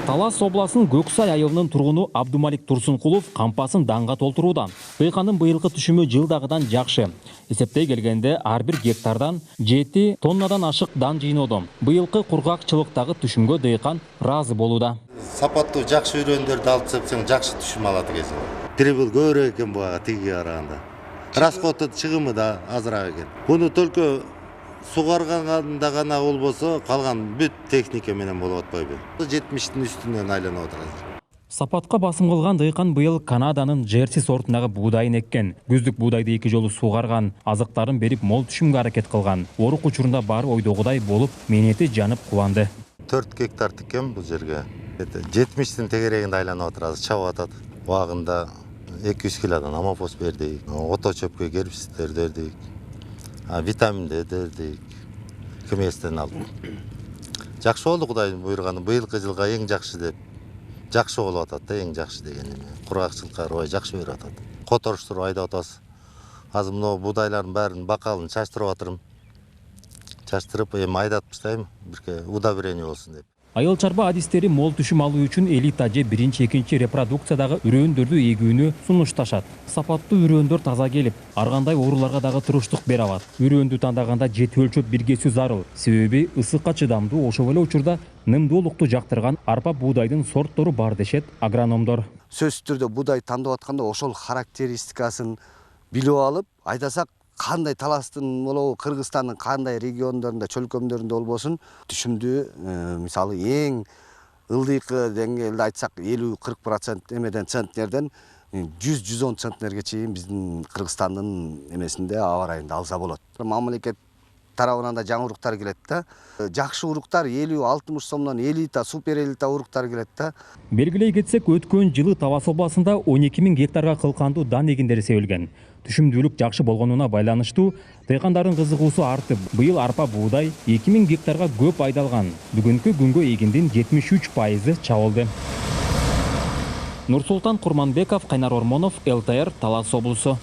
Талас обласының Көксай айылының тұрғыны Абдумалик Турсункулов кампасын данға толтырудан. Быйқанын быйылғы түшімі жылдағыдан жақшы. Есептей келгенде ар бир гектардан 7 тоннадан ашық дан жыйноодон. Быйылғы құрғақчылықтағы түшімгө дыйқан разы болуда. Сапаттуу жакшы үйрөндөрдү алып чыксаң жакшы түшүм алат экенсиң. Прибыл көбүрөөк экен буга тиги караганда. Расходу чыгымы да азыраак экен. Буну только сугарганда гана болбосо калган бүт техника менен болуп атпайбы. 70-тин үстүнөн айланып атат азыр. Сапатқа басым кылган дыйкан быйыл Канаданын Джерси сортундагы буудайын эккен. Күздүк буудайды 2 жолу сугарган, азыктарын берип мол түшүмгө аракет кылган. Орук учурунда баары ойдогудай болуп, менети жанып кубанды. 4 гектар тиккен бул жерге. 70-тин тегерегинде айланып атат азыр, чабып атат. Убагында 200 килодан амофос бердик, ото чөпкө гербицидтер бердик, витаминдер бердик, кеместен алдык. Жакшы болду Кудайдын буйруганы, быйылкы жылга эң жакшы деп. Жакшы болуп атат да, эң жакшы деген эме. Кургакчылыкка арбай жакшы берип атат. Которуштуруп айдап атабыз. Азыр мына будайлардын баарынын бакалын чачтырып атырмын. Чачтырып эми айдатып таштайм, бирке удобрение болсун деп. Айыл чарба адистери мол түшүм алуу үчүн элита же 1-2 репродукциядагы үрөндөрдү эгүүнү сунушташат. Сапаттуу үрөндөр таза келип, ар кандай ооруларга дагы туруштук бере алат. Үрөндү тандаганда жет өлчөп биргесүү зарыл. Себеби ысыкка чыдамдуу, ошол эле учурда нымдуулукту жактырган арпа буудайдын сорттору бар дешет агрономдор. Сөзсүз түрдө будай тандап атканда ошол характеристикасын билип алып, айдасак кандай Таластын болобу, Кыргызстандын кандай региондорунда, чөлкөмдөрүндө болбосун, түшүмдү мисалы эң ылдыйкы деңгээлде айтсак 50-40% эмеден центнерден 100-110 центнерге чейин биздин Кыргызстандын эмесинде аба ырайында алса болот. Мамлекет тарабынан да жаңы уруктар келет да. Жакшы уруктар 50-60 сомдон элита, супер элита уруктар келет да. Белгилей кетсек, өткөн жылы Талас областында 12 000 гектарга кылкандуу дан эгиндери себилген. Түшүмдүүлүк жакшы болгонуна байланыштуу дыйкандардын кызыгуусу артып, быйыл арпа буудай 2000 гектарга көп айдалган. Бүгүнкү күнгө эгиндин 73% чабылды. Нурсултан Курманбеков, Кайнар Ормонов, ЛТР, Талас облусу.